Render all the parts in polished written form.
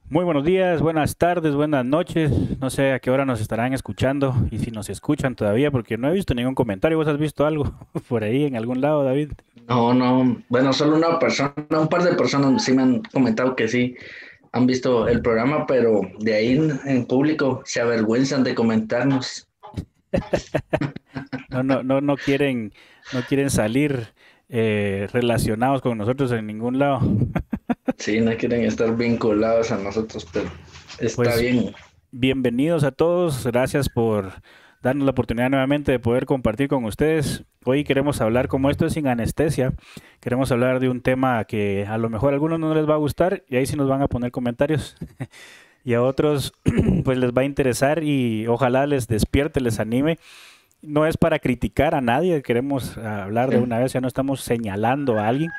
Muy buenos días, buenas tardes, buenas noches. No sé a qué hora nos estarán escuchando y si nos escuchan todavía, porque no he visto ningún comentario. ¿Vos has visto algo por ahí en algún lado, David? No, no, bueno, solo una persona, un par de personas sí me han comentado que sí han visto el programa, pero de ahí en público se avergüenzan de comentarnos. No quieren, no quieren salir relacionados con nosotros en ningún lado. Sí, no quieren estar vinculados a nosotros, pero está Pues bien. bienvenidos a todos. Gracias por darnos la oportunidad nuevamente de poder compartir con ustedes. Hoy queremos hablar, como esto es sin anestesia, queremos hablar de un tema que a lo mejor a algunos no les va a gustar y ahí sí nos van a poner comentarios. Y a otros pues les va a interesar y ojalá les despierte, les anime. No es para criticar a nadie, queremos hablar Sí. de una vez, ya no estamos señalando a alguien.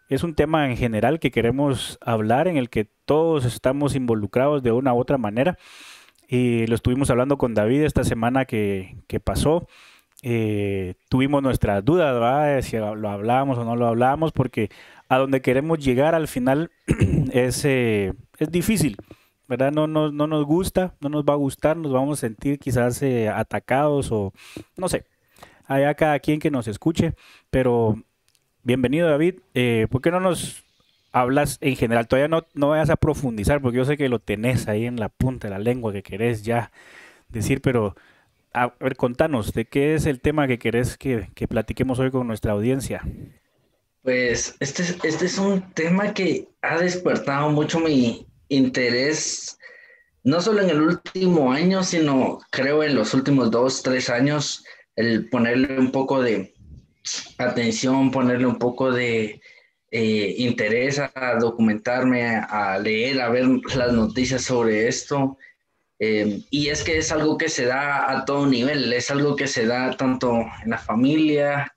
Es un tema en general que queremos hablar en el que todos estamos involucrados de una u otra manera. Y lo estuvimos hablando con David esta semana que pasó. Tuvimos nuestras dudas, ¿verdad? Si lo hablábamos o no lo hablábamos, porque a donde queremos llegar al final es difícil, ¿verdad? No nos gusta, no nos va a gustar, nos vamos a sentir quizás atacados o no sé. Allá cada quien que nos escuche, pero bienvenido David. ¿Por qué no nos hablas en general? Todavía no vayas a profundizar, porque yo sé que lo tenés ahí en la punta de la lengua que querés ya decir, pero a ver, contanos, ¿de qué es el tema que querés que platiquemos hoy con nuestra audiencia? Pues este es un tema que ha despertado mucho mi interés, no solo en el último año, sino creo en los últimos 2, 3 años, el ponerle un poco de atención, ponerle un poco de interés a documentarme, a leer, a ver las noticias sobre esto. Y es que es algo que se da a todo nivel, es algo que se da tanto en la familia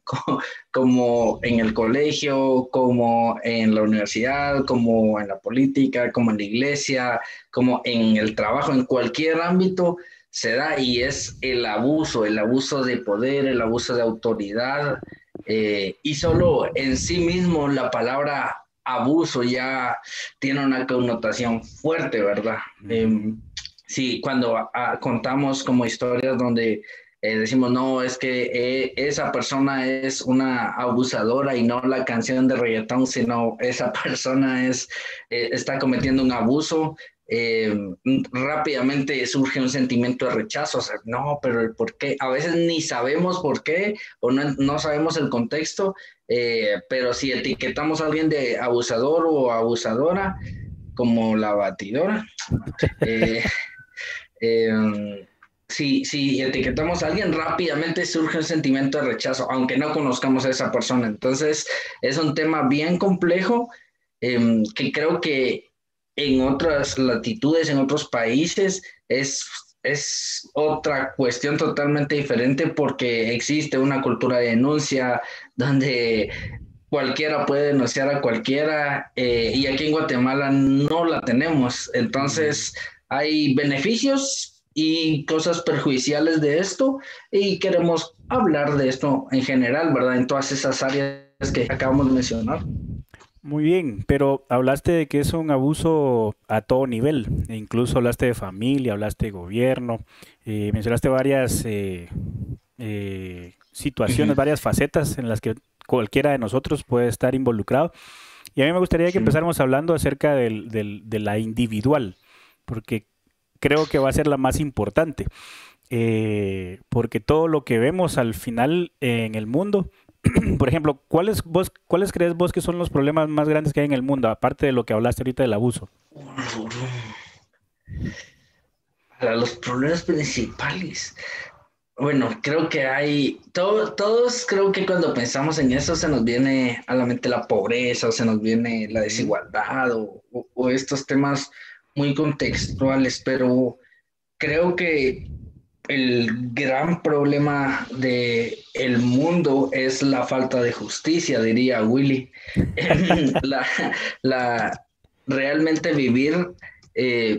como en el colegio, como en la universidad, como en la política, como en la iglesia, como en el trabajo, en cualquier ámbito se da y es el abuso de poder, el abuso de autoridad, y solo en sí mismo la palabra abuso ya tiene una connotación fuerte, ¿verdad? Ujú. Sí, cuando contamos como historias donde decimos, no, es que esa persona es una abusadora y no la canción de reggaetón, sino esa persona está cometiendo un abuso, eh, rápidamente surge un sentimiento de rechazo, o sea, no, pero el por qué, a veces ni sabemos por qué o no sabemos el contexto, pero si etiquetamos a alguien de abusador o abusadora, como la batidora, eh, si etiquetamos a alguien, rápidamente surge un sentimiento de rechazo, aunque no conozcamos a esa persona. Entonces, es un tema bien complejo, que creo que en otras latitudes, en otros países, es otra cuestión totalmente diferente porque existe una cultura de denuncia donde cualquiera puede denunciar a cualquiera, y aquí en Guatemala no la tenemos. Mm. Entonces, hay beneficios y cosas perjudiciales de esto y queremos hablar de esto en general, ¿verdad? En todas esas áreas que acabamos de mencionar. Muy bien, pero hablaste de que es un abuso a todo nivel, e incluso hablaste de familia, hablaste de gobierno, mencionaste varias situaciones, Ujú. varias facetas en las que cualquiera de nosotros puede estar involucrado. Y a mí me gustaría que Sí. empezáramos hablando acerca de la individual, porque creo que va a ser la más importante, porque todo lo que vemos al final en el mundo, por ejemplo, ¿cuáles crees vos que son los problemas más grandes que hay en el mundo, aparte de lo que hablaste ahorita del abuso? Para los problemas principales. Bueno, creo que hay, todos creo que cuando pensamos en eso se nos viene a la mente la pobreza, o se nos viene la Ujú. desigualdad o estos temas muy contextuales, pero creo que el gran problema de el mundo es la falta de justicia, diría Willy. La, la, realmente vivir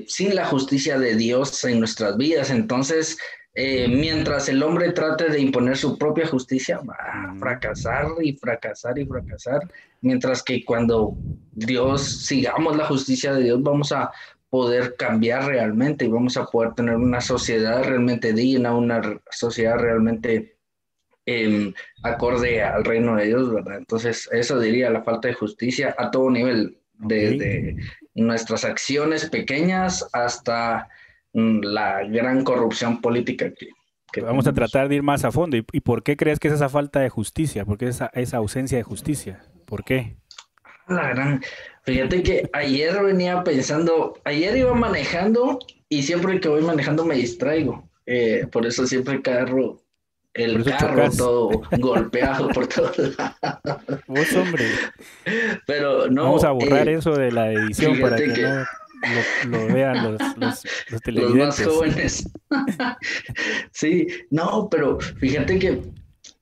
sin la justicia de Dios en nuestras vidas. Entonces, mientras el hombre trate de imponer su propia justicia, va a Ujú. fracasar y fracasar y fracasar, mientras que cuando Dios sigamos la justicia de Dios, vamos a poder cambiar realmente y vamos a poder tener una sociedad realmente digna, una sociedad realmente acorde al reino de Dios, ¿verdad? Entonces, eso diría la falta de justicia a todo nivel, Ok. desde nuestras acciones pequeñas hasta la gran corrupción política que Vamos a tenemos. tratar de ir más a fondo. ¿Y por qué crees que es esa falta de justicia? ¿Por qué esa ausencia de justicia? ¿Por qué? La gran, fíjate que ayer venía pensando, ayer iba manejando y siempre que voy manejando me distraigo. Por eso siempre Por el eso carro chocas. todo golpeado por todos lados. Vos, hombre, Pero vamos a no, borrar eso de la edición para fíjate que que no lo vean los los más televidentes. jóvenes, sí, no, pero fíjate que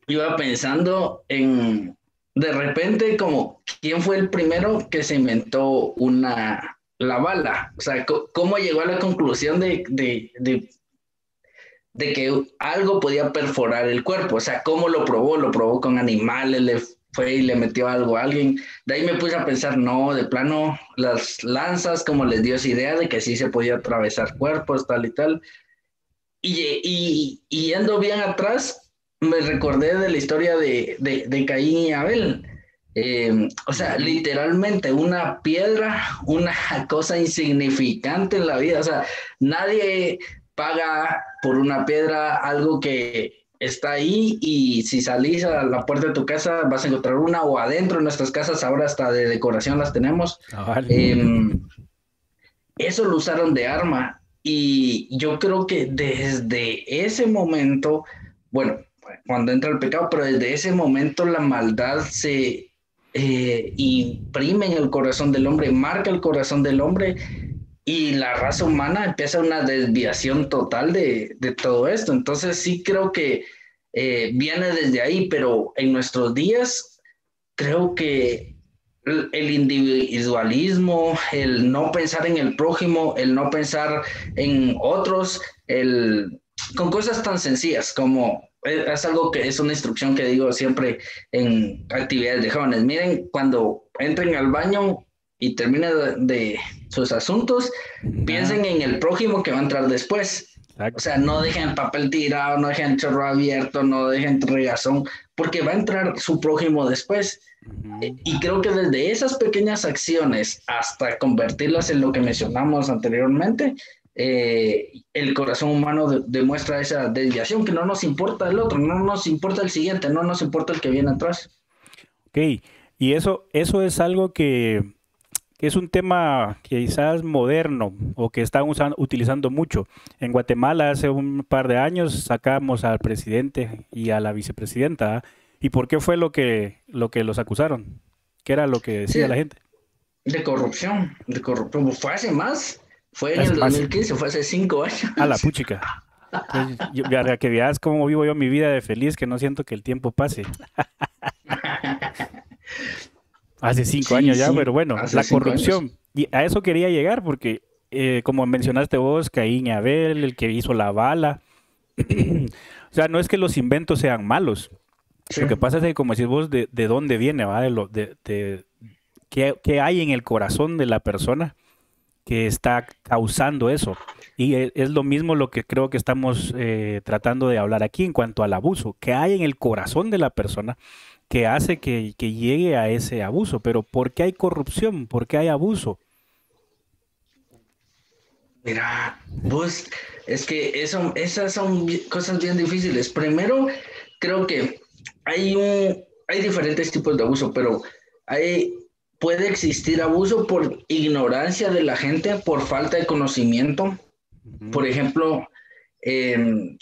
iba pensando de repente, como, ¿quién fue el primero que se inventó la bala? O sea, ¿cómo llegó a la conclusión de que algo podía perforar el cuerpo? O sea, ¿cómo lo probó? ¿Lo probó con animales? ¿Le fue y le metió algo a alguien? De ahí me puse a pensar, no, de plano, las lanzas, como les dio esa idea de que sí se podía atravesar cuerpos, tal y tal. Y yendo bien atrás, me recordé de la historia de Caín y Abel. O sea, Ujú. literalmente una piedra, una cosa insignificante en la vida. O sea, nadie paga por una piedra algo que está ahí y si salís a la puerta de tu casa vas a encontrar una o adentro en nuestras casas, ahora hasta de decoración las tenemos. Cabal. Eso lo usaron de arma y yo creo que desde ese momento, bueno, cuando entra el pecado, pero desde ese momento la maldad se imprime en el corazón del hombre, marca el corazón del hombre y la raza humana empieza una desviación total de todo esto. Entonces sí creo que viene desde ahí, pero en nuestros días creo que el individualismo, el no pensar en el prójimo, el no pensar en otros, con cosas tan sencillas como es algo que es una instrucción que digo siempre en actividades de jóvenes. Miren, cuando entren al baño y terminen de sus asuntos, Ah, piensen en el prójimo que va a entrar después. O exacto. sea, no dejen el papel tirado, no dejen el chorro abierto, no dejen regazón, porque va a entrar su prójimo después. Ujú. Y creo que desde esas pequeñas acciones hasta convertirlas en lo que mencionamos anteriormente, el corazón humano demuestra esa desviación, que no nos importa el otro, no nos importa el siguiente, no nos importa el que viene atrás. Ok, y eso es algo que es un tema quizás moderno o que están utilizando mucho. En Guatemala hace un par de años sacamos al presidente y a la vicepresidenta. ¿Ah? ¿Y por qué fue lo que los acusaron? ¿Qué era lo que Sí, decía la gente? de corrupción. Fue hace más, fue en Es el más, 2015, fue hace 5 años. a la puchica. Entonces, para que veas cómo vivo yo mi vida de feliz, que no siento que el tiempo pase. Hace cinco Sí, años ya, sí, pero bueno, hace la 5 años. corrupción. Y a eso quería llegar porque, como mencionaste vos, Caín y Abel, el que hizo la bala. O sea, no es que los inventos sean malos. Sí, Lo que pasa es que, como decís vos, de dónde viene, ¿va? De qué hay en el corazón de la persona que está causando eso. Y es lo mismo lo que creo que estamos tratando de hablar aquí en cuanto al abuso. ¿Qué hay en el corazón de la persona que hace que llegue a ese abuso? Pero ¿por qué hay corrupción? ¿Por qué hay abuso? mira, vos, es que esas son cosas bien difíciles. Primero, creo que hay diferentes tipos de abuso, pero hay, puede existir abuso por ignorancia de la gente, por falta de conocimiento. Ujú. Por ejemplo, eh,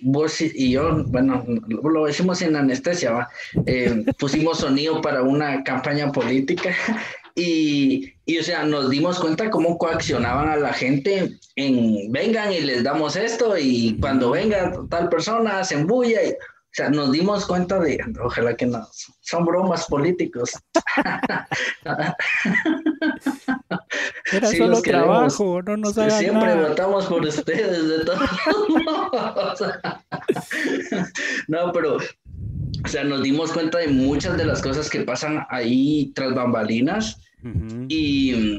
vos y yo, bueno, lo decimos en anestesia, ¿va? Pusimos sonido para una campaña política o sea, nos dimos cuenta cómo coaccionaban a la gente en vengan y les damos esto y cuando Ujú. venga tal persona hacen bulla. O sea, nos dimos cuenta ojalá que no, son bromas políticos. Era Sí los solo queremos. trabajo, no nos hagan Siempre nada. votamos por ustedes de todos modos. No, pero, o sea, nos dimos cuenta de muchas de las cosas que pasan ahí tras bambalinas Ujú. y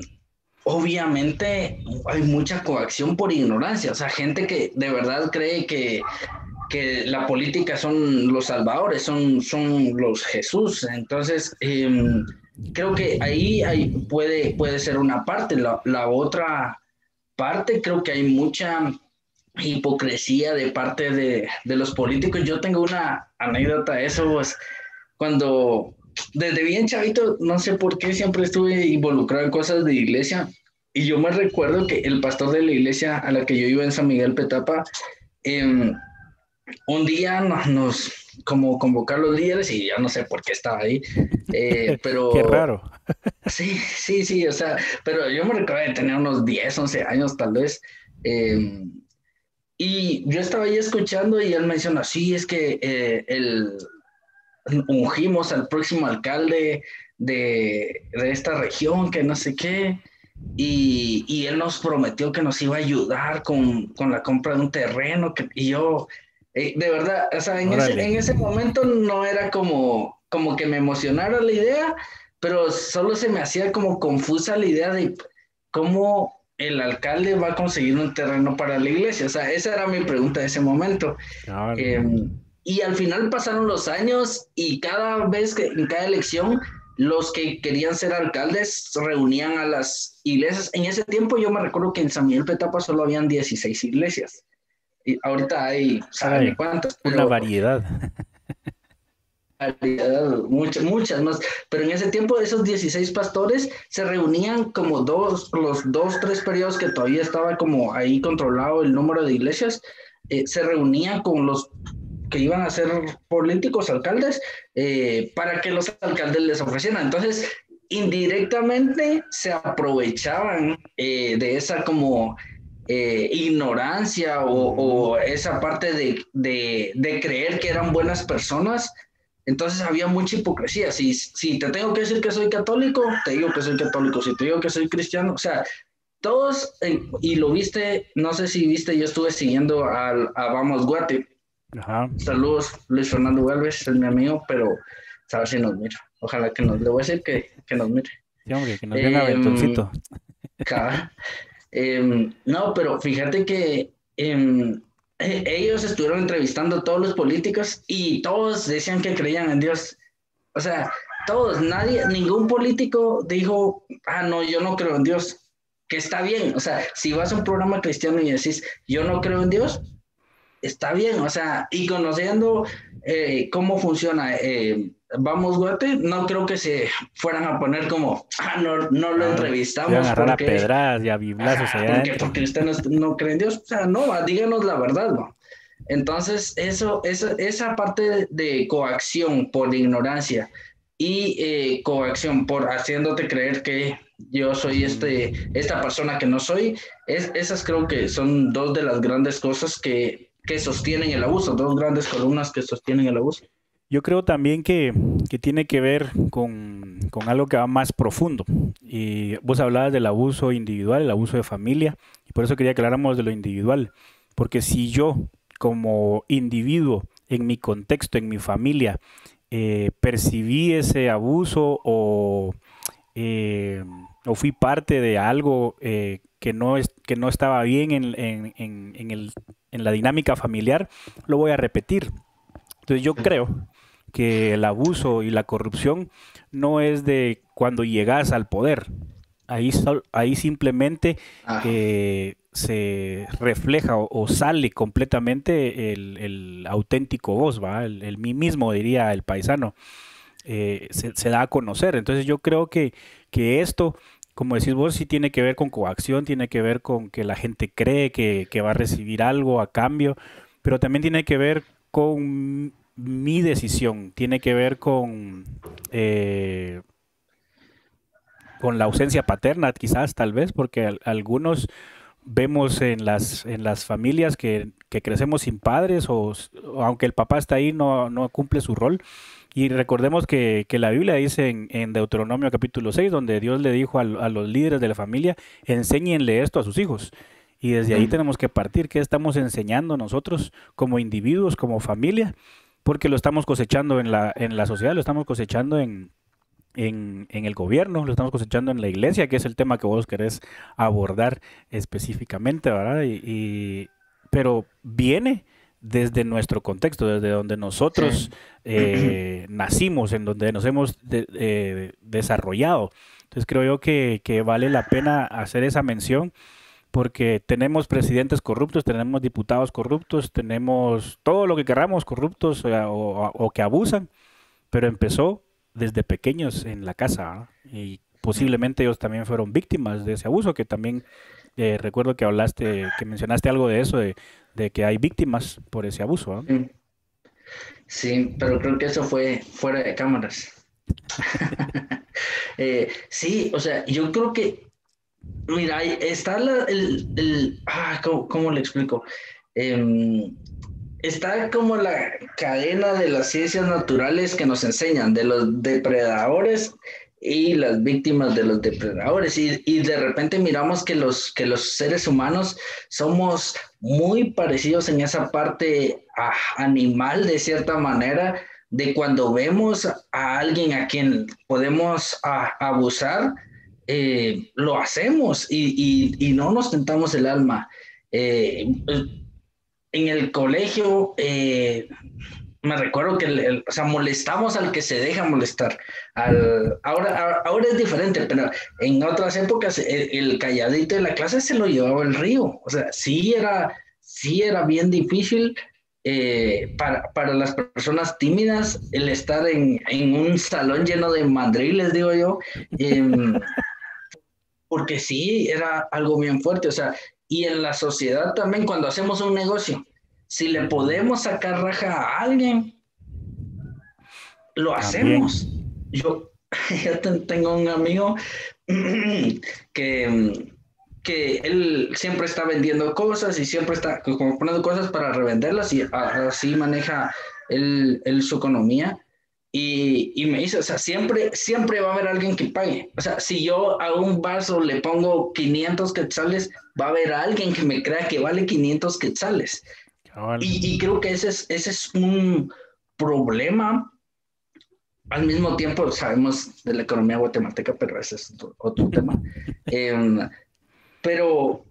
obviamente hay mucha coacción por ignorancia, o sea, gente que de verdad cree que la política son los salvadores, son los Jesús. Entonces, creo que ahí puede ser una parte. La otra parte, creo que hay mucha hipocresía de parte de los políticos. Yo tengo una anécdota de eso, pues, cuando desde bien chavito, no sé por qué, siempre estuve involucrado en cosas de iglesia. Y yo me recuerdo que el pastor de la iglesia a la que yo iba en San Miguel Petapa, eh, un día nos como convocar los líderes y yo no sé por qué estaba ahí, Qué pero raro. sí, sí, sí, o sea, pero yo me recuerdo de tener unos 10 11 años tal vez, eh, y yo estaba ahí escuchando y él menciona, sí, es que ungimos al próximo alcalde de esta región, que no sé qué, y él nos prometió que nos iba a ayudar con la compra de un terreno, y yo, de verdad, o sea, Órale. en ese momento no era como que me emocionara la idea, pero solo se me hacía como confusa la idea de cómo el alcalde va a conseguir un terreno para la iglesia. O sea, esa era mi pregunta en ese momento. Cabal. Eh, y al final pasaron los años y cada vez que en cada elección los que querían ser alcaldes se reunían a las iglesias. En ese tiempo yo me recuerdo que en San Miguel Petapa solo habían 16 iglesias. Y ahorita hay, saben ni Caray, cuántas, una pero variedad. muchas, muchas más. Pero en ese tiempo esos 16 pastores se reunían como los dos, tres periodos que todavía estaba como ahí controlado el número de iglesias, se reunían con los que iban a ser políticos, alcaldes, para que los alcaldes les ofrecieran. Entonces, indirectamente se aprovechaban de esa como ignorancia Ujú. o esa parte de creer que eran buenas personas. Entonces había mucha hipocresía. Si te tengo que decir que soy católico, te digo que soy católico. Si te digo que soy cristiano, o sea, todos, y lo viste, no sé si viste, yo estuve siguiendo a Vamos Guate. Ajá. Saludos, Luis Fernando Galvez, es mi amigo, pero sabe si nos mira. Ojalá que nos, le voy a decir que nos mire. Sí, hombre, que nos vea un Eh, aventoncito. no, pero fíjate que ellos estuvieron entrevistando a todos los políticos y todos decían que creían en Dios. O sea, todos, nadie, ningún político dijo, ah, no, yo no creo en Dios, que está bien. O sea, si vas a un programa cristiano y decís, yo no creo en Dios, está bien, o sea, y conociendo cómo funciona Vamos Guate, no creo que se fueran a poner como, ah, no, no lo Ah, se iban a entrevistamos agarrar a porque, pedradas y a biblazos ajá, allá adentro. porque ustedes no creen en Dios, o sea, no, díganos la verdad, ¿no? Entonces, esa parte de coacción por ignorancia y coacción por haciéndote creer que yo soy Ujú. esta persona que no soy, esas creo que son dos de las grandes cosas que sostienen el abuso, dos grandes columnas que sostienen el abuso. Yo creo también que tiene que ver con algo que va más profundo. Y vos hablabas del abuso individual, el abuso de familia, y por eso quería que habláramos de lo individual. Porque si yo, como individuo, en mi contexto, en mi familia, percibí ese abuso eh, o fui parte de algo que no estaba bien en la dinámica familiar, lo voy a repetir. Entonces yo creo que el abuso y la corrupción no es de cuando llegas al poder. Ahí simplemente Ah, se refleja o sale completamente el auténtico vos, ¿va? El mí mismo, diría el paisano, se da a conocer. Entonces yo creo que esto, como decís vos, sí tiene que ver con coacción, tiene que ver con que la gente cree que va a recibir algo a cambio, pero también tiene que ver con mi decisión, tiene que ver eh, con la ausencia paterna, quizás, tal vez, porque algunos vemos en las familias que crecemos sin padres o aunque el papá está ahí, no cumple su rol. Y recordemos que la Biblia dice en Deuteronomio capítulo 6 donde Dios le dijo a los líderes de la familia, enséñenle esto a sus hijos. Y desde ahí ujú. tenemos que partir, ¿qué estamos enseñando nosotros como individuos, como familia? Porque lo estamos cosechando en la sociedad, lo estamos cosechando en el gobierno, lo estamos cosechando en la iglesia, que es el tema que vos querés abordar específicamente, ¿verdad? Pero viene desde nuestro contexto, desde donde nosotros Sí. nacimos, en donde nos hemos desarrollado. Entonces creo yo que vale la pena hacer esa mención porque tenemos presidentes corruptos, tenemos diputados corruptos, tenemos todo lo que queramos corruptos o que abusan, pero empezó desde pequeños en la casa, ¿ah? Y posiblemente ellos también fueron víctimas de ese abuso, que también recuerdo que hablaste, que mencionaste algo de eso, de que hay víctimas por ese abuso, ¿ah? Sí, sí, pero creo que eso fue fuera de cámaras. Sí, o sea, yo creo que, mira, ahí está ¿cómo le explico? Em, Está como la cadena de las ciencias naturales que nos enseñan de los depredadores y las víctimas de los depredadores. Y de repente miramos que los seres humanos somos muy parecidos en esa parte animal, de cierta manera, de cuando vemos a alguien a quien podemos abusar, lo hacemos y no nos tentamos el alma. Eh, en el colegio, me recuerdo que o sea, molestamos al que se deja molestar. Ahora es diferente, pero en otras épocas el calladito de la clase se lo llevaba el río. O sea, sí era bien difícil para las personas tímidas el estar en un salón lleno de mandriles, digo yo. em, Porque sí, era algo bien fuerte, o sea, y en la sociedad también cuando hacemos un negocio, si le Ujú. podemos sacar raja a alguien, lo También. hacemos. Yo, tengo un amigo que, que él siempre está vendiendo cosas y siempre está como poniendo cosas para revenderlas y así maneja su economía. Y me dice, o sea, siempre va a haber alguien que pague. O sea, si yo a un vaso le pongo 500 quetzales, va a haber alguien que me crea que vale 500 quetzales. Cabal. Y creo que ese es un problema. Al mismo tiempo, sabemos de la economía guatemalteca, pero ese es otro tema. Eh, pero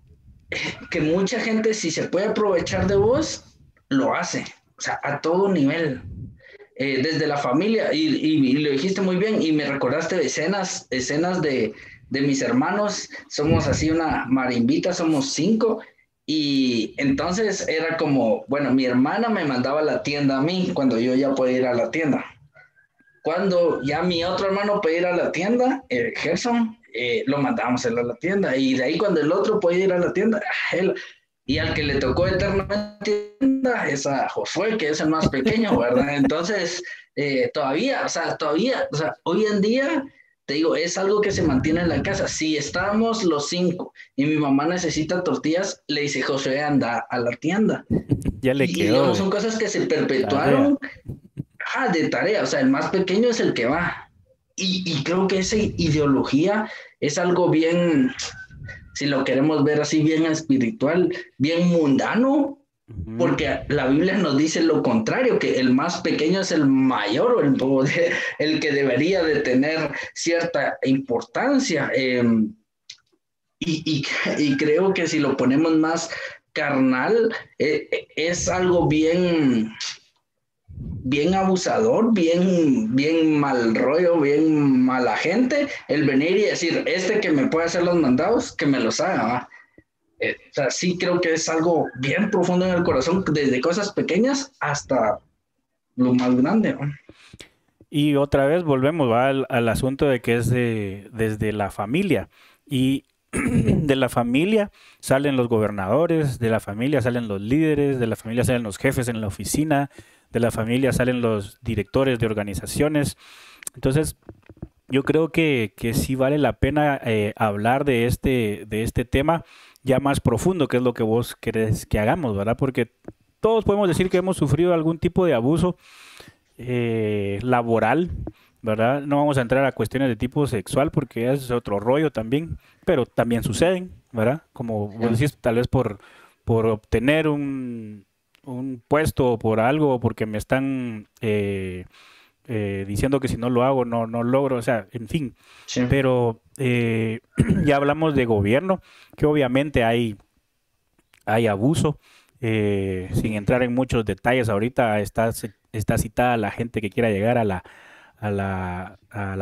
que mucha gente, si se puede aprovechar de vos, lo hace. O sea, a todo nivel. Desde la familia, y lo dijiste muy bien, y me recordaste escenas de mis hermanos, somos así una marimbita, somos 5, y entonces era como, bueno, mi hermana me mandaba a la tienda a mí cuando yo ya podía ir a la tienda. Cuando ya mi otro hermano podía ir a la tienda, Gerson, lo mandábamos a él a la tienda, y de ahí cuando el otro podía ir a la tienda, él, y al que le tocó eternamente tienda es a Josué, que es el más pequeño, ¿verdad? Entonces, todavía, o sea, hoy en día, te digo, es algo que se mantiene en la casa. Si estamos los 5 y mi mamá necesita tortillas, le dice Josué, anda a la tienda. Ya le Y quedó digamos, de son cosas que se tarea. perpetuaron. De tarea, o sea, el más pequeño es el que va. Y creo que esa ideología es algo bien, si lo queremos ver así, bien espiritual, bien mundano, Ujú. porque la Biblia nos dice lo contrario, que el más pequeño es el mayor o el que debería de tener cierta importancia. Y, y creo que si lo ponemos más carnal, es algo bien abusador, bien mal rollo, bien mala gente, el venir y decir, este que me puede hacer los mandados, que me los haga, ¿va? O sea, sí creo que es algo bien profundo en el corazón, desde cosas pequeñas hasta lo más grande, ¿va? Y otra vez volvemos, ¿va? Al asunto de que es desde la familia. Y de la familia salen los gobernadores, de la familia salen los líderes, de la familia salen los jefes en la oficina, de la familia salen los directores de organizaciones. Entonces, yo creo que sí vale la pena hablar de este tema ya más profundo, que es lo que vos querés que hagamos, ¿verdad? Porque todos podemos decir que hemos sufrido algún tipo de abuso laboral, ¿verdad? No vamos a entrar a cuestiones de tipo sexual porque es otro rollo también, pero también suceden, ¿verdad? Como vos Sí, decís, tal vez por obtener un puesto o por algo, o porque me están diciendo que si no lo hago no logro, o sea, en fin. sí, Pero ya hablamos de gobierno, que obviamente hay abuso. Sin entrar en muchos detalles, ahorita está citada la gente que quiera llegar a la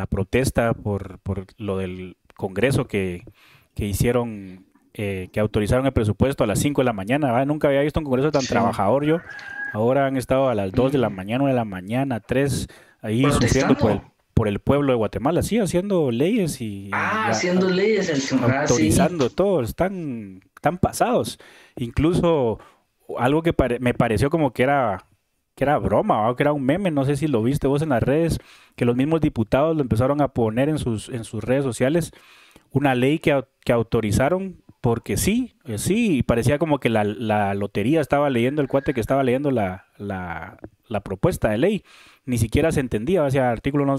protesta por lo del Congreso que hicieron, que autorizaron el presupuesto a las 5 de la mañana. ¿Va? Nunca había visto un Congreso tan sí. trabajador yo. Ahora han estado a las 2 de la Mm. mañana, 1 de la mañana, 3 ahí sufriendo Protestando. por el pueblo de Guatemala, sí, haciendo leyes y Haciendo leyes sí. autorizando todo, están pasados. Incluso algo que me pareció como que era broma, o que era un meme, no sé si lo viste vos en las redes, que los mismos diputados lo empezaron a poner en sus redes sociales, una ley que autorizaron porque sí, sí, y parecía como que la lotería estaba leyendo, el cuate que estaba leyendo la propuesta de ley, ni siquiera se entendía, o sea, artículo No,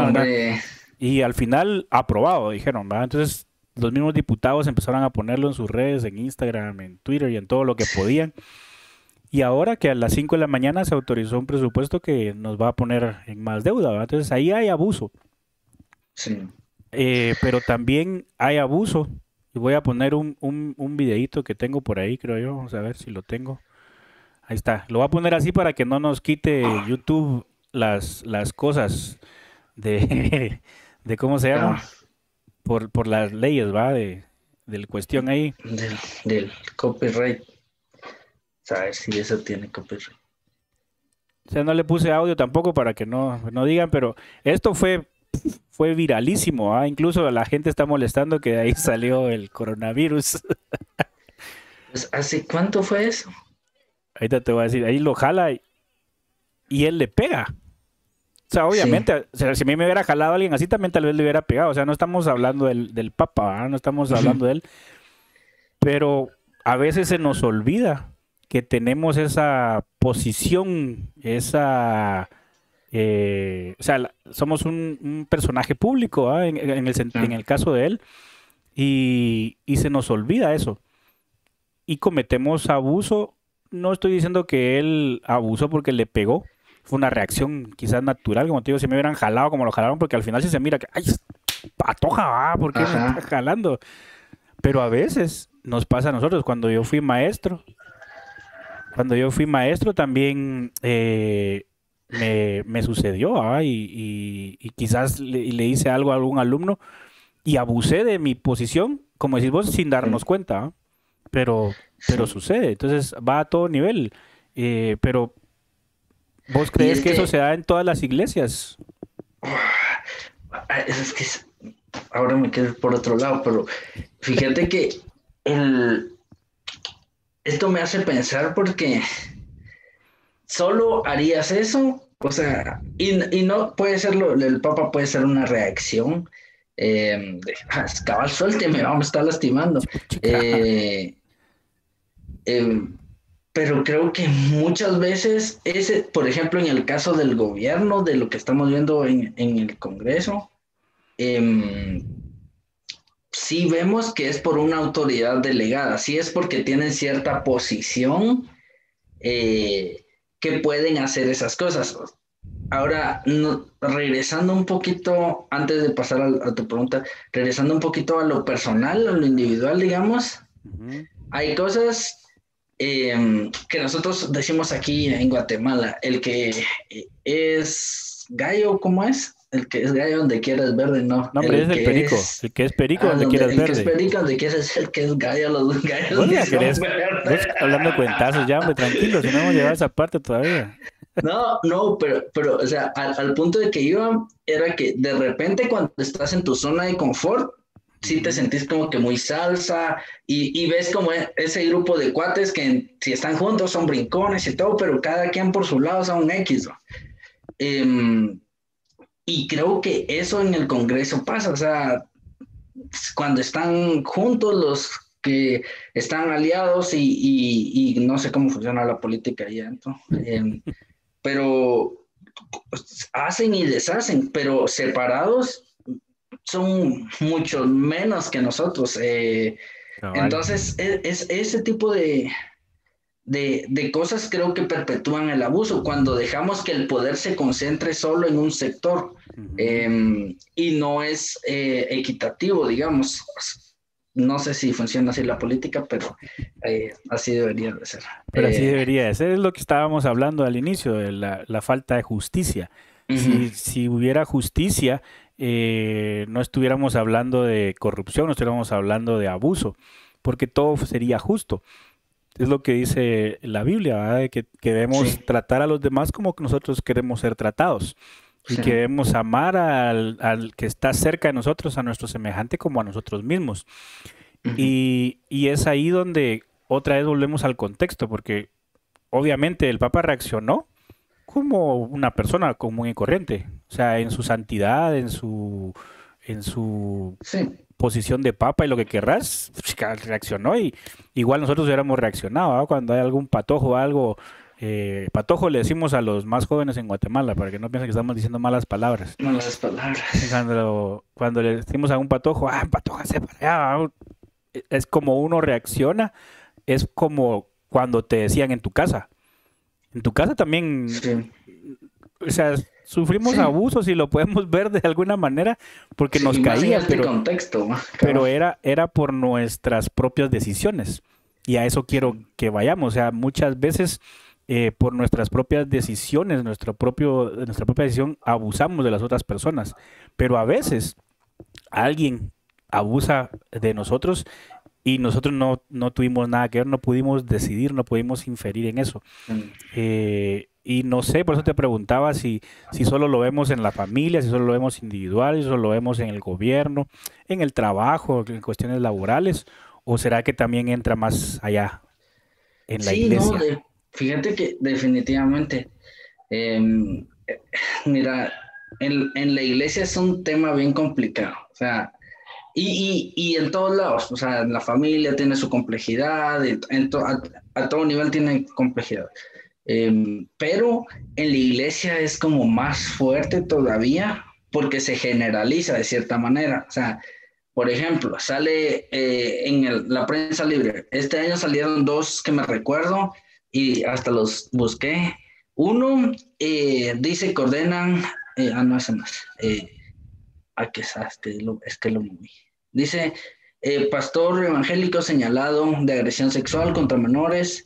hombre. y al final aprobado, dijeron, ¿va? Entonces los mismos diputados empezaron a ponerlo en sus redes, en Instagram, en Twitter y en todo lo que podían. Y ahora que a las 5 de la mañana se autorizó un presupuesto que nos va a poner en más deuda, ¿va? Entonces ahí hay abuso. Sí. Pero también hay abuso. Y voy a poner un videíto que tengo por ahí, creo yo. Vamos a ver si lo tengo. Ahí está. Lo voy a poner así para que no nos quite YouTube las cosas de, de ¿cómo se Ah, llama? Por las leyes, ¿va? Del cuestión ahí. del copyright. A ver si eso tiene copyright. O sea, no le puse audio tampoco para que no digan, pero esto fue viralísimo, ¿ah? Incluso la gente está molestando que de ahí salió el coronavirus. Pues, ¿hace cuánto fue eso? Ahorita te voy a decir, ahí lo jala y él le pega. O sea, Sí. obviamente, o sea, si a mí me hubiera jalado a alguien así, también tal vez le hubiera pegado. O sea, no estamos hablando del Papa, ¿ah? No estamos hablando de él. Pero a veces se nos olvida que tenemos esa posición, o sea, somos un personaje público, ¿ah? En Ah, el caso de él, y se nos olvida eso. Y cometemos abuso. No estoy diciendo que él abusó porque le pegó. Fue una reacción quizás natural, como te digo, si me hubieran jalado como lo jalaron, porque al final sí se mira que, ay, patoja, va, ¿por qué me está ajá. jalando? Pero a veces nos pasa a nosotros, cuando yo fui maestro también me sucedió, ¿ah? Y quizás le hice algo a algún alumno y abusé de mi posición, como decís vos, sin darnos Sí, cuenta, ¿ah? Pero sí. sucede, entonces va a todo nivel. Pero ¿vos Y crees es que eso que, se da en todas las iglesias? es que ahora me quedé por otro lado, pero fíjate que el, esto me hace pensar porque solo harías eso, o sea, y no puede ser, el Papa puede ser una reacción cabal, suélteme, vamos a estar lastimando. Chica. Eh, eh, pero creo que muchas veces, por ejemplo, en el caso del gobierno, de lo que estamos viendo en el Congreso, eh, sí vemos que es por una autoridad delegada, sí es porque tienen cierta posición que pueden hacer esas cosas. Ahora, regresando un poquito, antes de pasar a tu pregunta, regresando un poquito a lo personal, a lo individual, digamos, Ujú. hay cosas que nosotros decimos aquí en Guatemala, el que es gallo, ¿cómo es? El que es gallo donde quiera es verde, no. No, hombre, es el perico. El que es perico donde quieras El que es verde. perico, donde quiera es el que es gallo, los gallos Vos ni ya son querés, vos verdes. hablando cuentazos ya, hombre, tranquilo, si no hemos llegado a esa parte todavía. No, no, pero, o sea, al punto de que iba, era que de repente cuando estás en tu zona de confort, sí te Ujú. sentís como que muy salsa y ves como ese grupo de cuates que si están juntos son brincones y todo, pero cada quien por su lado son un X, ¿no? Em, y creo que eso en el Congreso pasa, o sea, cuando están juntos los que están aliados y no sé cómo funciona la política allá, ¿no? Pero hacen y deshacen, pero separados son mucho menos que nosotros. Cabal. Entonces, es ese tipo de cosas creo que perpetúan el abuso cuando dejamos que el poder se concentre solo en un sector Ujú. y no es equitativo, digamos. No sé si funciona así la política, pero así debería de ser. Pero así debería de ser, es lo que estábamos hablando al inicio, de la falta de justicia. Ujú, Si hubiera justicia, no estuviéramos hablando de corrupción, no estuviéramos hablando de abuso, porque todo sería justo. Es lo que dice la Biblia, ¿verdad? De que debemos sí, tratar a los demás como que nosotros queremos ser tratados y sí. que debemos amar al que está cerca de nosotros, a nuestro semejante como a nosotros mismos. Ujú, Y es ahí donde otra vez volvemos al contexto, porque obviamente el Papa reaccionó como una persona común y corriente, o sea, en su santidad, en su sí, posición de papa y lo que querrás, reaccionó y igual nosotros hubiéramos reaccionado, ¿ah? Cuando hay algún patojo o algo, patojo le decimos a los más jóvenes en Guatemala, para que no piensen que estamos diciendo malas palabras. malas palabras. Cuando le decimos a un patojo, ah, patójase para allá, ¿ah? Es como uno reacciona, es como cuando te decían en tu casa. En tu casa también, Sí, o sea, sufrimos sí, abusos y lo podemos ver de alguna manera porque nos sí, más en caía, este contexto, pero cabal. era por nuestras propias decisiones. Y a eso quiero Sí, que vayamos. O sea, muchas veces por nuestras propias decisiones, nuestra propia decisión, abusamos de las otras personas. Pero a veces alguien abusa de nosotros y nosotros no tuvimos nada que ver, no pudimos decidir, no pudimos inferir en eso. mm. Y no sé, por eso te preguntaba si solo lo vemos en la familia, si solo lo vemos individual, si solo lo vemos en el gobierno, en el trabajo, en cuestiones laborales, o será que también entra más allá, en la Sí, no, iglesia. fíjate que definitivamente, mira, en la iglesia es un tema bien complicado, o sea, y en todos lados, o sea, en la familia tiene su complejidad, a todo nivel tiene complejidad. Pero en la iglesia es como más fuerte todavía porque se generaliza de cierta manera. O sea, por ejemplo, sale en la prensa libre. Este año salieron dos que me recuerdo y hasta los busqué. Uno dice que ordenan, no, ese no es. Es que lo moví. Dice, pastor evangélico señalado de agresión sexual contra menores,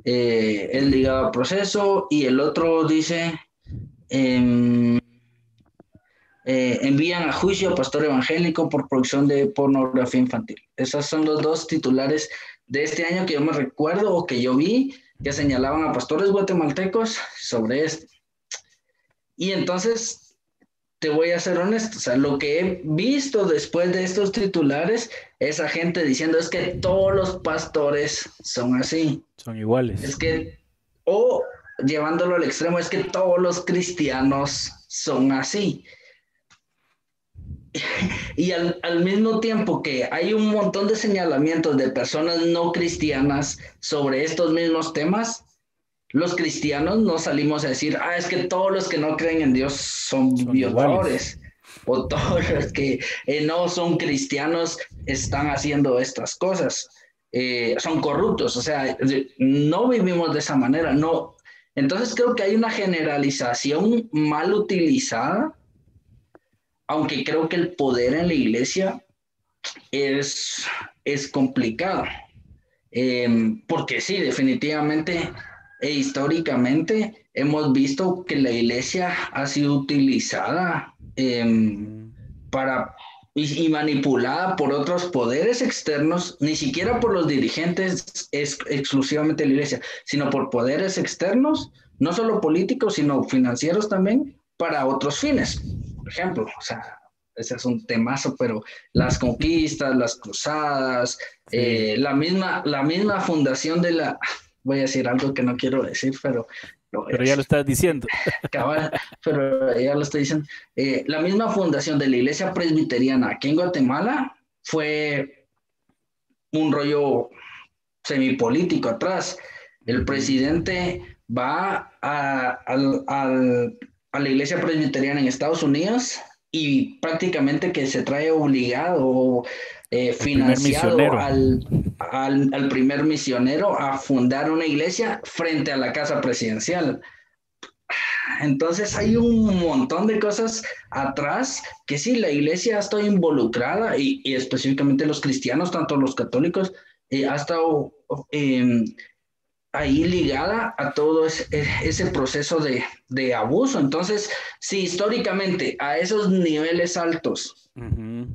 es ligado a proceso, y el otro dice, eh, envían a juicio a pastor evangélico por producción de pornografía infantil. Esos son los dos titulares de este año que yo me recuerdo o que yo vi que señalaban a pastores guatemaltecos sobre esto. Y entonces te voy a ser honesto, o sea, lo que he visto después de estos titulares es a gente diciendo es que todos los pastores son así, Son es iguales. que, o llevándolo al extremo, es que todos los cristianos son así. Y al mismo tiempo que hay un montón de señalamientos de personas no cristianas sobre estos mismos temas, los cristianos no salimos a decir, ah, es que todos los que no creen en Dios son Son iguales. violadores, o todos los que no son cristianos están haciendo estas cosas, son corruptos, o sea, no vivimos de esa manera, no. Entonces creo que hay una generalización mal utilizada, aunque creo que el poder en la iglesia es, es complicado. Porque sí, definitivamente e históricamente hemos visto que la iglesia ha sido utilizada Ujú. para y manipulada por otros poderes externos, ni siquiera por los dirigentes exclusivamente de la iglesia, sino por poderes externos, no solo políticos, sino financieros también, para otros fines. Por ejemplo, o sea, ese es un temazo, pero las conquistas, las cruzadas, Sí, la misma fundación de la, voy a decir algo que no quiero decir, pero lo voy a pero ya lo decir, estás diciendo. cabal, pero ya lo estoy diciendo. La misma fundación de la iglesia presbiteriana aquí en Guatemala fue un rollo semipolítico atrás. El Ujú. presidente va a la iglesia presbiteriana en Estados Unidos y prácticamente que se trae obligado El primer financiado misionero. al primer misionero a fundar una iglesia frente a la casa presidencial. Entonces hay un montón de cosas atrás que sí, la iglesia ha estado involucrada y específicamente los cristianos, tanto los católicos, ha estado ahí ligada a todo ese proceso de abuso. Entonces, si históricamente a esos niveles altos Ujú.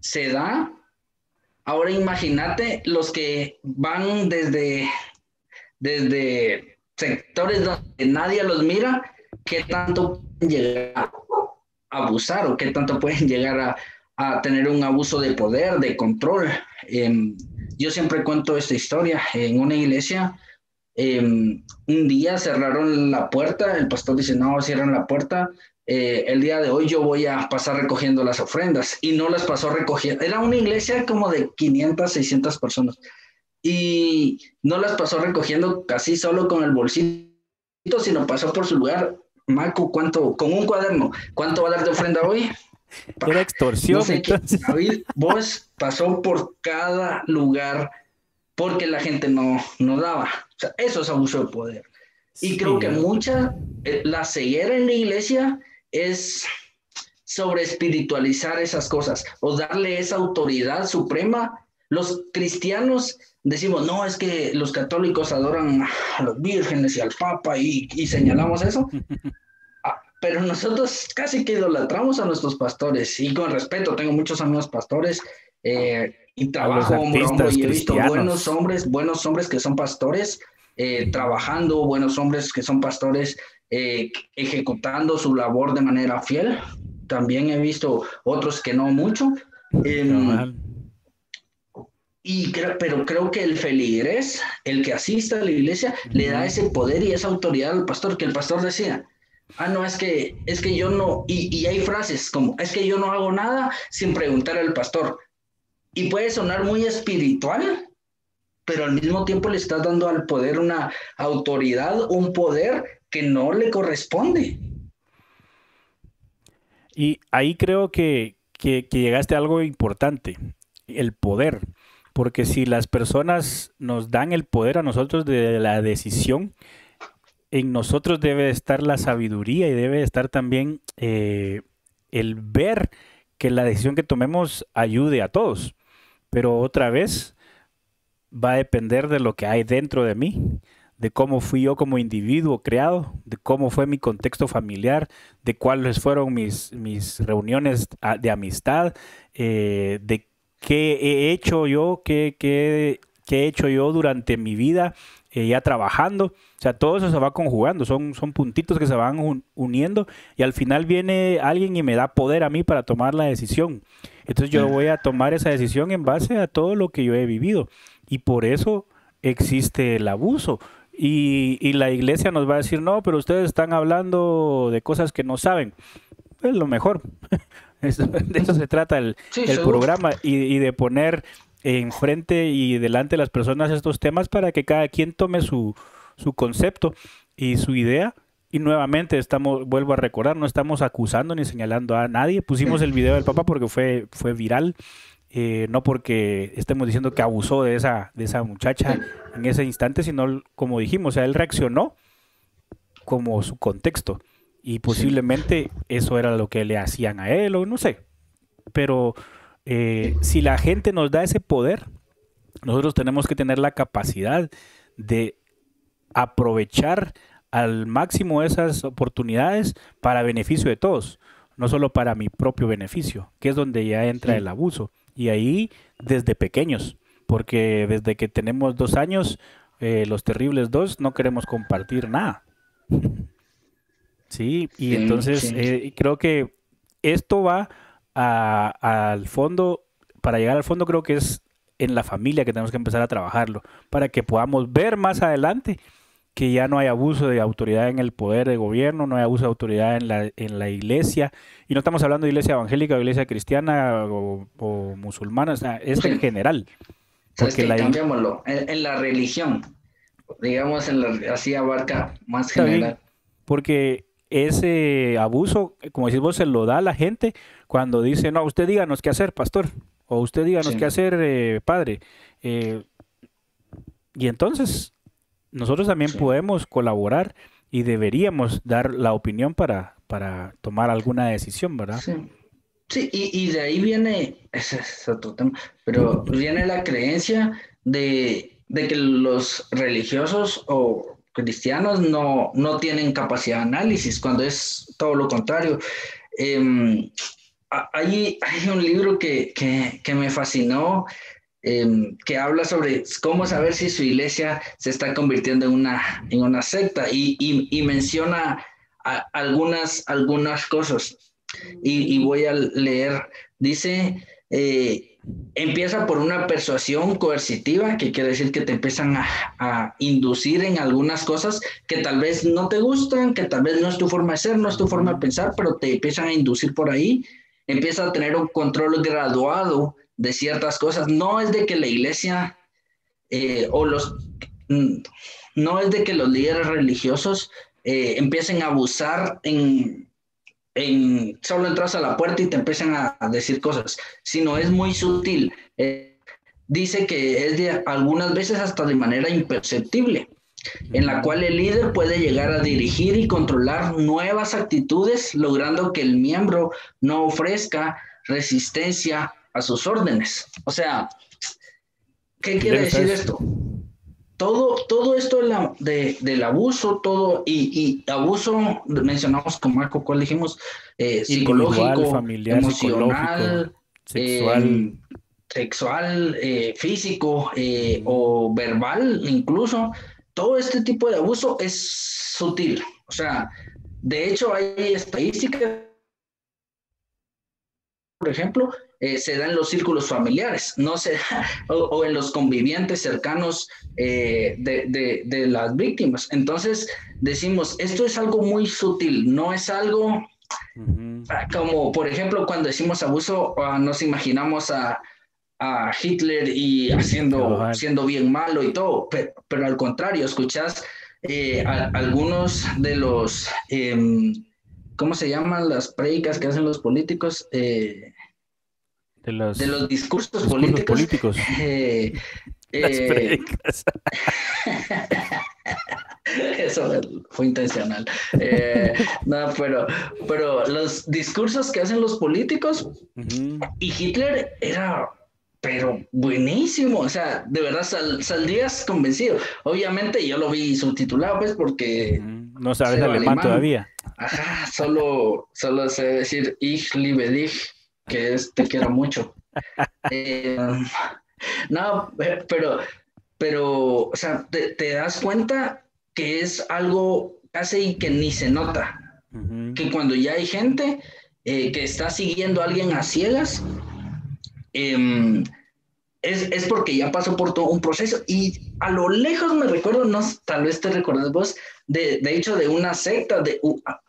se da, ahora imagínate los que van desde sectores donde nadie los mira, qué tanto pueden llegar a abusar o qué tanto pueden llegar a tener un abuso de poder, de control. Yo siempre cuento esta historia en una iglesia. Un día cerraron la puerta, el pastor dice, no, cierran la puerta, el día de hoy yo voy a pasar recogiendo las ofrendas, y no las pasó recogiendo, era una iglesia como de 500, 600 personas, y no las pasó recogiendo casi solo con el bolsito, sino pasó por su lugar. Marco, ¿cuánto? Con un cuaderno, ¿cuánto va a dar de ofrenda hoy? Era No extorsión, sé qué, entonces. David, vos pasó por cada lugar porque la gente no daba. O sea, eso es abuso de poder. Y creo que Sí. la ceguera en la iglesia es sobre espiritualizar esas cosas o darle esa autoridad suprema. Los cristianos decimos, no, es que los católicos adoran a los vírgenes y al papa y señalamos eso. Pero nosotros casi que idolatramos a nuestros pastores, y con respeto, tengo muchos amigos pastores, y A los trabajo hombro a hombro artistas y he visto cristianos. buenos hombres que son pastores, trabajando, buenos hombres que son pastores, ejecutando su labor de manera fiel. También he visto otros que no mucho. Eh, Cabal. pero creo que el feligrés, el que asista a la iglesia, le da Ujú. ese poder y esa autoridad al pastor, que el pastor decía, no, es que yo no, y hay frases como, es que yo no hago nada sin preguntar al pastor. Y puede sonar muy espiritual, pero al mismo tiempo le estás dando al poder una autoridad, un poder que no le corresponde. Y ahí creo que llegaste a algo importante, el poder. Porque si las personas nos dan el poder a nosotros de la decisión, en nosotros debe estar la sabiduría y debe estar también el ver que la decisión que tomemos ayude a todos. Pero otra vez va a depender de lo que hay dentro de mí, de cómo fui yo como individuo creado, de cómo fue mi contexto familiar, de cuáles fueron mis reuniones de amistad, de qué he hecho yo, qué he hecho yo durante mi vida ya trabajando. O sea, todo eso se va conjugando, son puntitos que se van uniendo y al final viene alguien y me da poder a mí para tomar la decisión. Entonces yo voy a tomar esa decisión en base a todo lo que yo he vivido. Y por eso existe el abuso. Y la iglesia nos va a decir, no, pero ustedes están hablando de cosas que no saben. Es lo mejor. De eso se trata Sí, el seguro. programa y de poner enfrente y delante de las personas estos temas para que cada quien tome su concepto y su idea. Y nuevamente vuelvo a recordar, no estamos acusando ni señalando a nadie. Pusimos el video del Papa porque fue viral, no porque estemos diciendo que abusó de esa muchacha en ese instante, sino como dijimos, o sea, él reaccionó como su contexto y Sí, posiblemente eso era lo que le hacían a él o no sé, pero si la gente nos da ese poder, nosotros tenemos que tener la capacidad de aprovechar al máximo esas oportunidades para beneficio de todos, no solo para mi propio beneficio, que es donde ya entra el sí. abuso. Y ahí desde pequeños, porque desde que tenemos 2 años, los terribles dos, no queremos compartir nada. Sí, y Sí, entonces sí. creo que esto va al fondo, para llegar al fondo creo que es en la familia que tenemos que empezar a trabajarlo, para que podamos ver más adelante que ya no hay abuso de autoridad en el poder de gobierno, no hay abuso de autoridad en la iglesia, y no estamos hablando de iglesia evangélica o iglesia cristiana o musulmana, o sea, es en Sí. general, ¿Sabes porque qué? la iglesia Cambiámoslo. En la religión, digamos, así abarca más está bien, general. porque ese abuso, como decís vos, se lo da a la gente cuando dice, no, usted díganos qué hacer, pastor, o usted díganos qué sí, hacer, padre. Eh, y entonces nosotros también sí, podemos colaborar y deberíamos dar la opinión para tomar alguna decisión, ¿verdad? sí. Sí, y de ahí viene, ese es otro tema, pero viene la creencia de que los religiosos o cristianos no tienen capacidad de análisis, cuando es todo lo contrario. Em, hay un libro que me fascinó, que habla sobre cómo saber si su iglesia se está convirtiendo en una secta y menciona algunas cosas y voy a leer. Dice, empieza por una persuasión coercitiva, que quiere decir que te empiezan a inducir en algunas cosas que tal vez no te gustan, que tal vez no es tu forma de ser, no es tu forma de Ujú. pensar, pero te empiezan a inducir por ahí. Empieza a tener un control graduado de ciertas cosas. No es de que la iglesia o los... No es de que los líderes religiosos empiecen a abusar solo entras a la puerta y te empiezan a decir cosas, sino es muy sutil. Dice que es de algunas veces hasta de manera imperceptible, en la Ujú. cual el líder puede llegar a dirigir y controlar nuevas actitudes, logrando que el miembro no ofrezca resistencia a sus órdenes. O sea, ¿qué Qué quiere lejos está decir eso. esto? Todo esto del abuso, todo, y abuso, mencionamos con Marco, ¿cuál dijimos? Individual, Psicológico, familiar, psicológico, emocional, sexual. eh, sexual, físico Ujú. o verbal incluso, todo este tipo de abuso es sutil. O sea, de hecho hay estadísticas, por ejemplo, se da en los círculos familiares, no se da, o en los convivientes cercanos de las víctimas. Entonces, decimos, esto es algo muy sutil, no es algo Ujú. como, por ejemplo, cuando decimos abuso, nos imaginamos a Hitler y Cabal. siendo bien malo y todo, pero al contrario, escuchás algunos de ¿cómo se llaman las prédicas que hacen los políticos? De De los los discursos discursos políticos, políticos. eh, Las eh, predicas. eso fue intencional. No, pero los discursos que hacen los políticos Ujú. y Hitler era, pero buenísimo, o sea, de verdad saldrías convencido. Obviamente yo lo vi subtitulado, pues, porque Ujú. No sabes cero alemán alemán. todavía. Ajá, solo sé decir Ich liebe dich, que es te quiero mucho. Eh, no, pero, o sea, te das cuenta que es algo casi que ni se nota, Ujú. que cuando ya hay gente que está siguiendo a alguien a ciegas, eh, es porque ya pasó por todo un proceso y a lo lejos me recuerdo, no, tal vez te recordás vos, de hecho de una secta,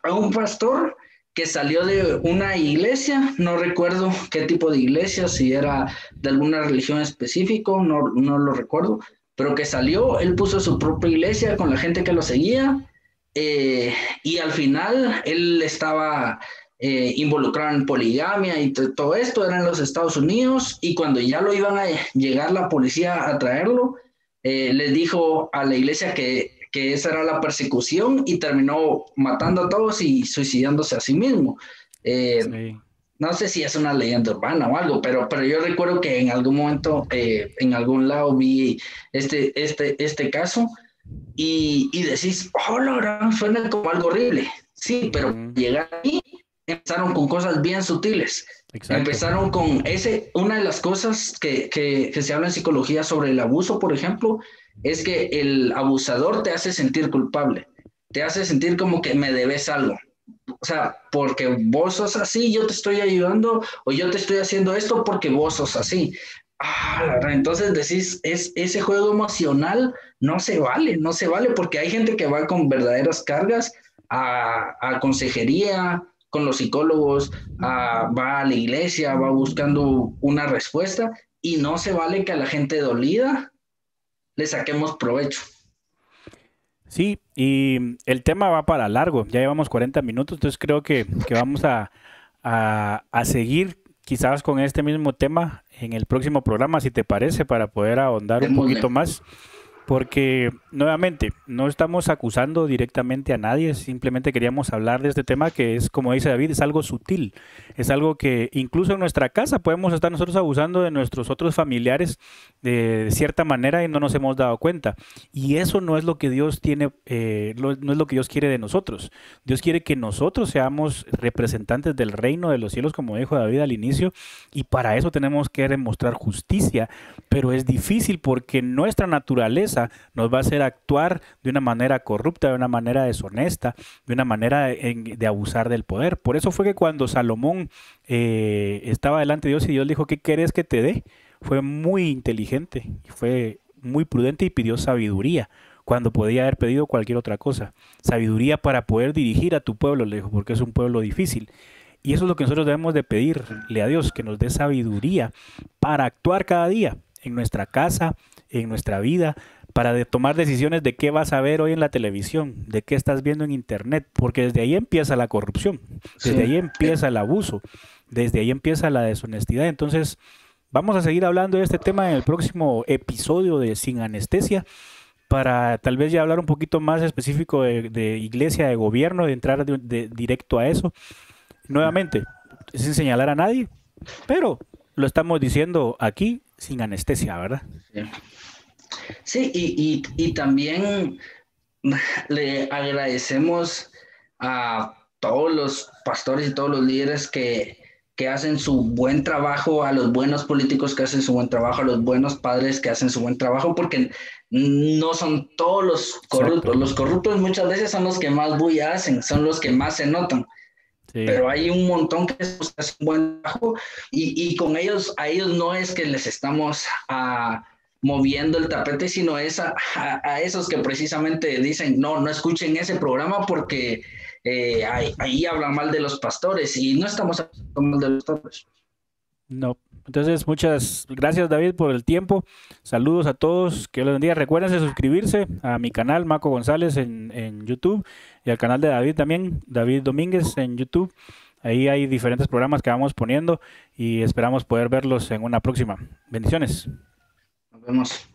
a un pastor que salió de una iglesia, no recuerdo qué tipo de iglesia, si era de alguna religión específica, no lo recuerdo, pero que salió, él puso su propia iglesia con la gente que lo seguía y al final él estaba involucrado en poligamia y todo esto, era en los Estados Unidos, y cuando ya lo iban a llegar la policía a traerlo, les dijo a la iglesia que esa era la persecución y terminó matando a todos y suicidándose a sí mismo. Eh, Sí. no sé si es una leyenda urbana o algo, pero yo recuerdo que en algún momento, en algún lado vi este caso y decís, oh, la gran, suena como algo horrible. Sí, pero Ujú. llegar ahí empezaron con cosas bien sutiles. Exacto. Empezaron con una de las cosas que se habla en psicología sobre el abuso, por ejemplo, es que el abusador te hace sentir culpable, te hace sentir como que me debes algo. O sea, porque vos sos así, yo te estoy ayudando, o yo te estoy haciendo esto porque vos sos así. Entonces decís, ese juego emocional no se vale, porque hay gente que va con verdaderas cargas a consejería, con los psicólogos, va a la iglesia, va buscando una respuesta, y no se vale que a la gente dolida le saquemos provecho. Sí, y el tema va para largo. Ya llevamos 40 minutos, entonces creo que vamos a seguir quizás con este mismo tema en el próximo programa, si te parece, para poder ahondar un Démosle. poquito más. Porque, nuevamente, no estamos acusando directamente a nadie, simplemente queríamos hablar de este tema que es, como dice David, es algo sutil, es algo que incluso en nuestra casa podemos estar nosotros abusando de nuestros otros familiares de cierta manera y no nos hemos dado cuenta. Y eso no es lo que Dios tiene, no es lo que Dios quiere de nosotros. Dios quiere que nosotros seamos representantes del reino de los cielos, como dijo David al inicio, y para eso tenemos que demostrar justicia, pero es difícil porque nuestra naturaleza nos va a hacer actuar de una manera corrupta, de una manera deshonesta, de una manera de abusar del poder. Por eso fue que cuando Salomón estaba delante de Dios y Dios le dijo, ¿qué querés que te dé? Fue muy inteligente, fue muy prudente y pidió sabiduría cuando podía haber pedido cualquier otra cosa. Sabiduría para poder dirigir a tu pueblo, le dijo, porque es un pueblo difícil. Y eso es lo que nosotros debemos de pedirle a Dios, que nos dé sabiduría para actuar cada día en nuestra casa, en nuestra vida, para tomar decisiones de qué vas a ver hoy en la televisión, de qué estás viendo en internet, porque desde ahí empieza la corrupción, desde Sí. ahí empieza el abuso, desde ahí empieza la deshonestidad. Entonces, vamos a seguir hablando de este tema en el próximo episodio de Sin Anestesia, para tal vez ya hablar un poquito más específico de iglesia, de gobierno, de entrar directo a eso. Nuevamente, sin señalar a nadie, pero lo estamos diciendo aquí sin anestesia, ¿verdad? Sí. Sí, y también le agradecemos a todos los pastores y todos los líderes que hacen su buen trabajo, a los buenos políticos que hacen su buen trabajo, a los buenos padres que hacen su buen trabajo, porque no son todos los Exacto. corruptos. Los corruptos muchas veces son los que más bulla hacen, son los que más se notan. Sí, Pero hay un montón que hacen un buen trabajo y con ellos, a ellos no es que les estamos moviendo el tapete, sino es a esos que precisamente dicen, no, no escuchen ese programa porque ahí hablan mal de los pastores y no estamos hablando mal de los pastores. no. Entonces, muchas gracias, David, por el tiempo. Saludos a todos. Que Dios los bendiga. Recuerden suscribirse a mi canal, Maco González, en YouTube, y al canal de David también, David Domínguez, en YouTube. Ahí hay diferentes programas que vamos poniendo y esperamos poder verlos en una próxima. Bendiciones. Nos vemos.